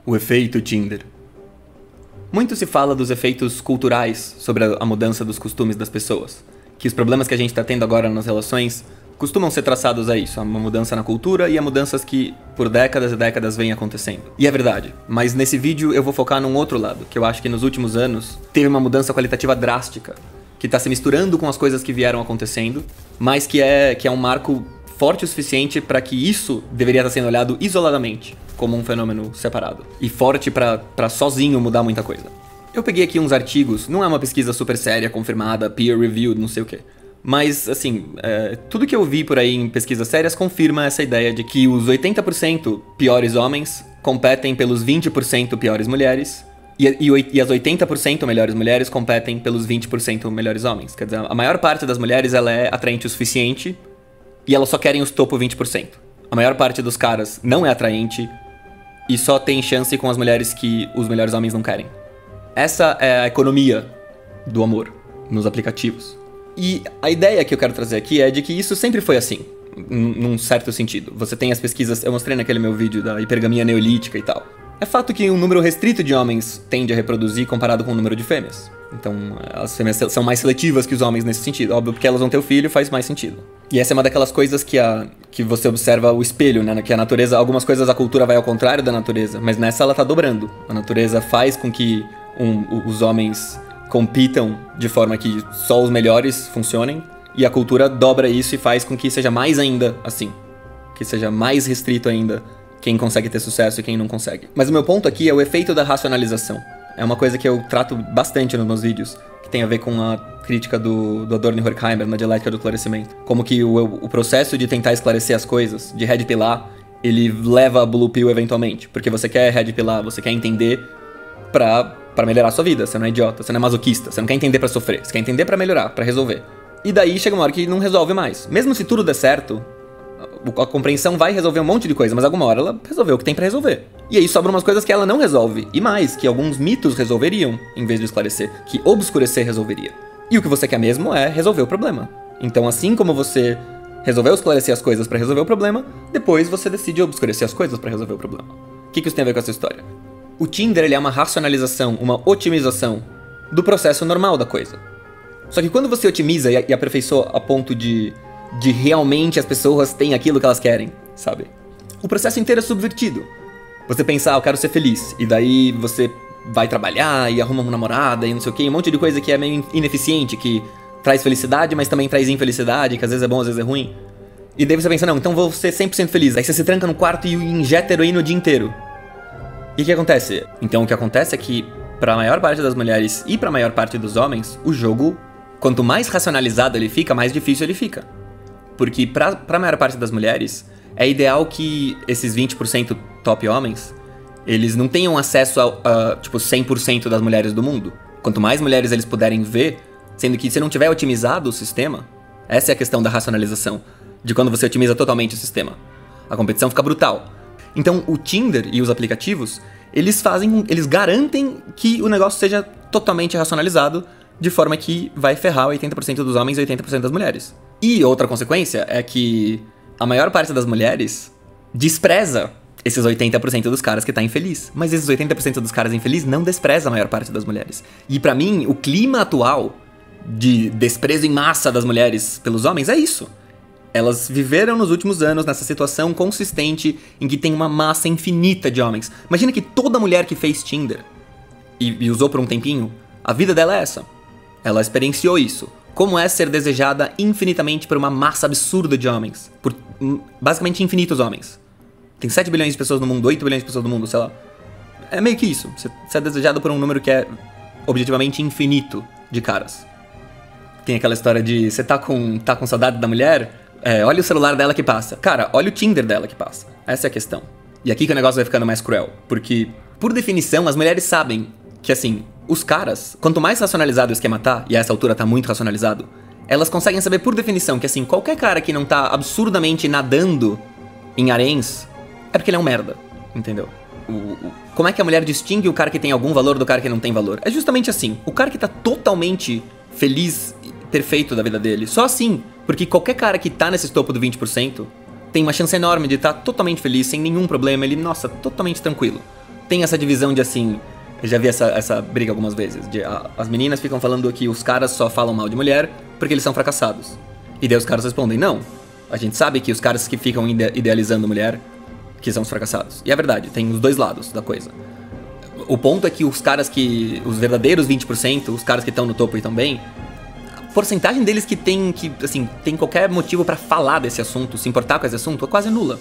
O efeito Tinder. Muito se fala dos efeitos culturais sobre a mudança dos costumes das pessoas, que os problemas que a gente está tendo agora nas relações costumam ser traçados a isso, a uma mudança na cultura e a mudanças que por décadas e décadas vêm acontecendo. E é verdade, mas nesse vídeo eu vou focar num outro lado, que eu acho que nos últimos anos teve uma mudança qualitativa drástica, que está se misturando com as coisas que vieram acontecendo, mas que é um marco forte o suficiente para que isso deveria estar sendo olhado isoladamente, como um fenômeno separado. E forte para sozinho mudar muita coisa. Eu peguei aqui uns artigos, não é uma pesquisa super séria, confirmada, peer-reviewed, não sei o quê. Mas, assim, tudo que eu vi por aí em pesquisas sérias confirma essa ideia de que os 80% piores homens competem pelos 20% piores mulheres, e as 80% melhores mulheres competem pelos 20% melhores homens. Quer dizer, a maior parte das mulheres ela é atraente o suficiente e elas só querem os topo 20%. A maior parte dos caras não é atraente e só tem chance com as mulheres que os melhores homens não querem. Essa é a economia do amor nos aplicativos. E a ideia que eu quero trazer aqui é de que isso sempre foi assim, num certo sentido. Você tem as pesquisas, eu mostrei naquele meu vídeo da hipergamia neolítica e tal. É fato que um número restrito de homens tende a reproduzir comparado com o número de fêmeas. Então, as fêmeas são mais seletivas que os homens nesse sentido. Óbvio, porque elas vão ter o filho, faz mais sentido. E essa é uma daquelas coisas que você observa o espelho, né? Que a natureza, algumas coisas a cultura vai ao contrário da natureza, mas nessa ela tá dobrando. A natureza faz com que os homens compitam de forma que só os melhores funcionem, e a cultura dobra isso e faz com que seja mais ainda assim. Que seja mais restrito ainda quem consegue ter sucesso e quem não consegue. Mas o meu ponto aqui é o efeito da racionalização. É uma coisa que eu trato bastante nos meus vídeos, que tem a ver com a crítica do Adorno e Horkheimer na dialética do esclarecimento. Como que o processo de tentar esclarecer as coisas, de red pillar, ele leva a blue pill eventualmente. Porque você quer red pillar, você quer entender pra melhorar a sua vida. Você não é idiota, você não é masoquista, você não quer entender pra sofrer, você quer entender pra melhorar, pra resolver. E daí chega uma hora que não resolve mais. Mesmo se tudo der certo, a compreensão vai resolver um monte de coisa, mas alguma hora ela resolveu o que tem pra resolver. E aí sobram umas coisas que ela não resolve, e mais, que alguns mitos resolveriam, em vez de esclarecer, que obscurecer resolveria. E o que você quer mesmo é resolver o problema. Então assim como você resolveu esclarecer as coisas pra resolver o problema, depois você decide obscurecer as coisas pra resolver o problema. O que isso tem a ver com essa história? O Tinder ele é uma racionalização, uma otimização do processo normal da coisa. Só que quando você otimiza e aperfeiçoa a ponto de realmente as pessoas têm aquilo que elas querem, sabe? O processo inteiro é subvertido. Você pensa, eu quero ser feliz, e daí você vai trabalhar e arruma uma namorada e não sei o que, um monte de coisa que é meio ineficiente, que traz felicidade, mas também traz infelicidade, que às vezes é bom, às vezes é ruim. E daí você pensa, não, então vou ser 100% feliz. Aí você se tranca no quarto e injeta heroína o dia inteiro. E o que acontece? Então o que acontece é que, para a maior parte das mulheres e para a maior parte dos homens, o jogo, quanto mais racionalizado ele fica, mais difícil ele fica. Porque para a maior parte das mulheres, é ideal que esses 20% top homens, eles não tenham acesso a tipo, 100% das mulheres do mundo. Quanto mais mulheres eles puderem ver, sendo que se não tiver otimizado o sistema, essa é a questão da racionalização, de quando você otimiza totalmente o sistema. A competição fica brutal. Então o Tinder e os aplicativos, eles garantem que o negócio seja totalmente racionalizado, de forma que vai ferrar 80% dos homens e 80% das mulheres. E outra consequência é que a maior parte das mulheres despreza esses 80% dos caras que tá infeliz. Mas esses 80% dos caras infelizes não despreza a maior parte das mulheres. E pra mim, o clima atual de desprezo em massa das mulheres pelos homens é isso. Elas viveram nos últimos anos nessa situação consistente em que tem uma massa infinita de homens. Imagina que toda mulher que fez Tinder e usou por um tempinho, a vida dela é essa. Ela experienciou isso. Como é ser desejada infinitamente por uma massa absurda de homens. Por basicamente infinitos homens. Tem 7 bilhões de pessoas no mundo, 8 bilhões de pessoas no mundo, sei lá. É meio que isso. Você é desejado por um número que é objetivamente infinito de caras. Tem aquela história de você tá com saudade da mulher, olha o celular dela que passa. Cara, olha o Tinder dela que passa. Essa é a questão. E aqui que o negócio vai ficando mais cruel. Porque, por definição, as mulheres sabem que, assim, os caras, quanto mais racionalizado o esquema tá, e a essa altura tá muito racionalizado, elas conseguem saber por definição que, assim, qualquer cara que não tá absurdamente nadando em haréns, é porque ele é um merda, entendeu? Como é que a mulher distingue o cara que tem algum valor do cara que não tem valor? É justamente assim, o cara que tá totalmente feliz, perfeito da vida dele, só assim, porque qualquer cara que tá nesse topo do 20% tem uma chance enorme de estar totalmente feliz, sem nenhum problema, ele, nossa, totalmente tranquilo. tem essa divisão de assim... Eu já vi essa briga algumas vezes. As meninas ficam falando que os caras só falam mal de mulher porque eles são fracassados. E daí os caras respondem, não. A gente sabe que os caras que ficam idealizando mulher, que são os fracassados. E é verdade, tem os dois lados da coisa. O ponto é que os caras que... Os verdadeiros 20%, os caras que estão no topo e estão bem... A porcentagem deles que tem qualquer motivo pra falar desse assunto, se importar com esse assunto, é quase nula.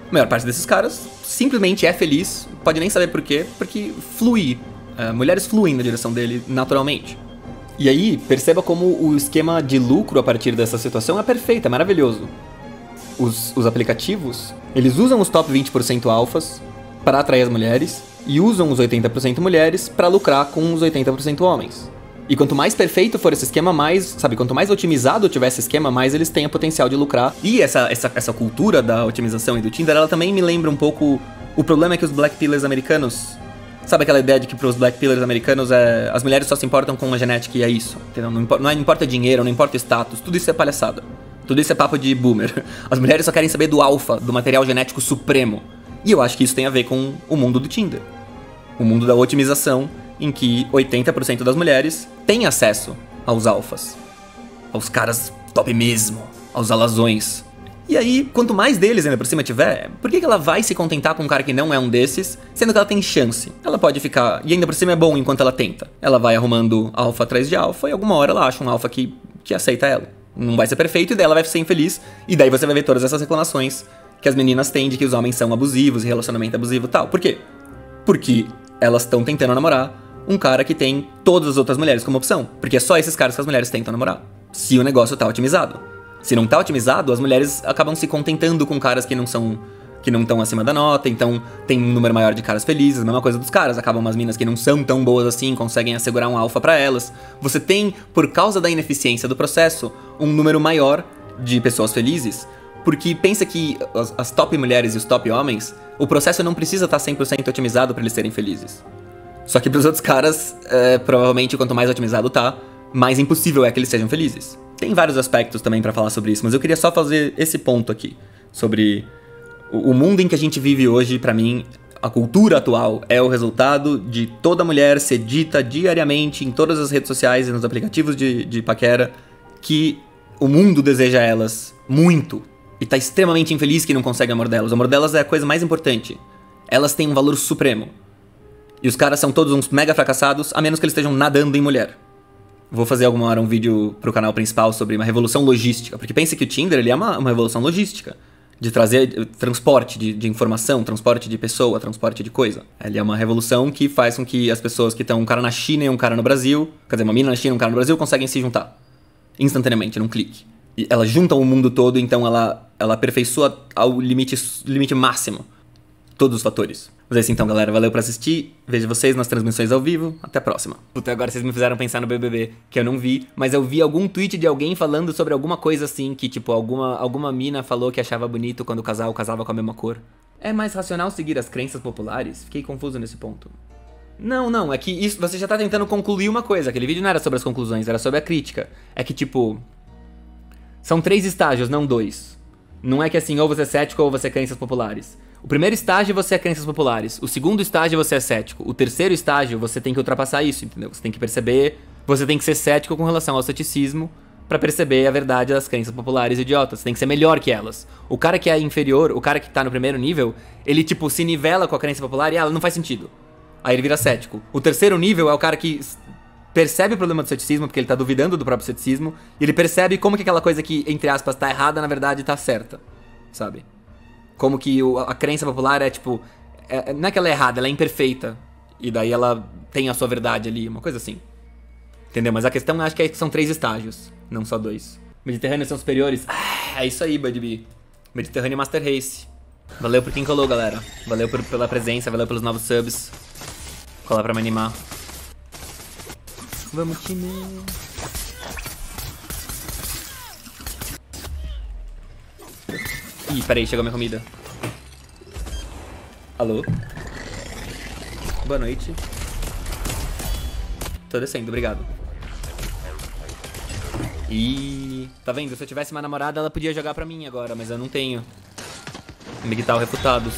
A maior parte desses caras simplesmente é feliz, pode nem saber por quê, porque flui. Mulheres fluem na direção dele naturalmente. E aí, perceba como o esquema de lucro a partir dessa situação é perfeito, é maravilhoso. Os aplicativos, eles usam os top 20% alfas para atrair as mulheres e usam os 80% mulheres para lucrar com os 80% homens. E quanto mais perfeito for esse esquema, mais, sabe, quanto mais otimizado tiver esse esquema, mais eles têm o potencial de lucrar. E essa cultura da otimização e do Tinder, ela também me lembra um pouco... O problema é que os Black Pillars americanos... Sabe aquela ideia de que pros Black Pillars americanos as mulheres só se importam com a genética e é isso, entendeu? Não importa dinheiro, não importa status, tudo isso é palhaçada. Tudo isso é papo de boomer. As mulheres só querem saber do alfa, do material genético supremo. E eu acho que isso tem a ver com o mundo do Tinder. O mundo da otimização, em que 80% das mulheres têm acesso aos alfas, aos caras top mesmo, aos alazões. E aí, quanto mais deles ainda por cima tiver, por que ela vai se contentar com um cara que não é um desses, sendo que ela tem chance? Ela pode ficar, e ainda por cima é bom enquanto ela tenta. Ela vai arrumando alfa atrás de alfa e alguma hora ela acha um alfa que aceita ela. Não vai ser perfeito e daí ela vai ser infeliz, e daí você vai ver todas essas reclamações que as meninas têm de que os homens são abusivos, relacionamento abusivo e tal. Por quê? Porque elas estão tentando namorar um cara que tem todas as outras mulheres como opção. Porque é só esses caras que as mulheres tentam namorar. Se o negócio tá otimizado. Se não tá otimizado, as mulheres acabam se contentando com caras que não estão acima da nota, então tem um número maior de caras felizes, a mesma coisa dos caras, acabam umas minas que não são tão boas assim, conseguem assegurar um alfa pra elas. Você tem, por causa da ineficiência do processo, um número maior de pessoas felizes, porque pensa que as top mulheres e os top homens, o processo não precisa estar 100% otimizado pra eles serem felizes. Só que pros outros caras, provavelmente quanto mais otimizado tá, mais impossível é que eles sejam felizes. Tem vários aspectos também pra falar sobre isso, mas eu queria só fazer esse ponto aqui, sobre o mundo em que a gente vive hoje. Pra mim, a cultura atual é o resultado de toda mulher ser dita diariamente em todas as redes sociais e nos aplicativos de paquera que o mundo deseja elas muito e tá extremamente infeliz que não consegue o amor delas. O amor delas é a coisa mais importante. Elas têm um valor supremo. E os caras são todos uns mega fracassados, a menos que eles estejam nadando em mulher. Vou fazer alguma hora um vídeo pro canal principal sobre uma revolução logística, porque pensa que o Tinder ele é uma revolução logística, de trazer transporte de informação, transporte de pessoa, transporte de coisa. Ele é uma revolução que faz com que as pessoas que estão um cara na China e um cara no Brasil, quer dizer, uma mina na China e um cara no Brasil, conseguem se juntar instantaneamente, num clique. E elas juntam o mundo todo, então ela aperfeiçoa ao limite máximo todos os fatores. Mas é isso então, galera. Valeu por assistir. Vejo vocês nas transmissões ao vivo. Até a próxima. Puta, agora vocês me fizeram pensar no BBB, que eu não vi, mas eu vi algum tweet de alguém falando sobre alguma coisa assim, que tipo, alguma mina falou que achava bonito quando o casal casava com a mesma cor. É mais racional seguir as crenças populares? Fiquei confuso nesse ponto. Não, é que isso, você já tá tentando concluir uma coisa. Aquele vídeo não era sobre as conclusões, era sobre a crítica. É que tipo, são 3 estágios, não 2. Não é que assim, ou você é cético ou você é crenças populares. O primeiro estágio você é crenças populares, o segundo estágio você é cético, o terceiro estágio você tem que ultrapassar isso, entendeu? Você tem que perceber, você tem que ser cético com relação ao ceticismo pra perceber a verdade das crenças populares idiotas, você tem que ser melhor que elas. O cara que é inferior, o cara que tá no primeiro nível, ele tipo se nivela com a crença popular e ela não faz sentido. Aí ele vira cético. O terceiro nível é o cara que percebe o problema do ceticismo, porque ele tá duvidando do próprio ceticismo, e ele percebe como que aquela coisa que, entre aspas, tá errada, na verdade tá certa, sabe? Como que a crença popular é tipo... não é que ela é errada, ela é imperfeita. E daí ela tem a sua verdade ali, uma coisa assim. Entendeu? Mas a questão acho que são 3 estágios, não só 2. Mediterrâneos são superiores? É isso aí, Budby. Mediterrâneo Master Race. Valeu por quem colou, galera. Valeu pela presença, valeu pelos novos subs. Colar pra me animar. Vamos, time. Ih, peraí, chegou minha comida. Alô? Boa noite. Tô descendo, obrigado. Ih, tá vendo? Se eu tivesse uma namorada, ela podia jogar pra mim agora, mas eu não tenho. Migtal refutados.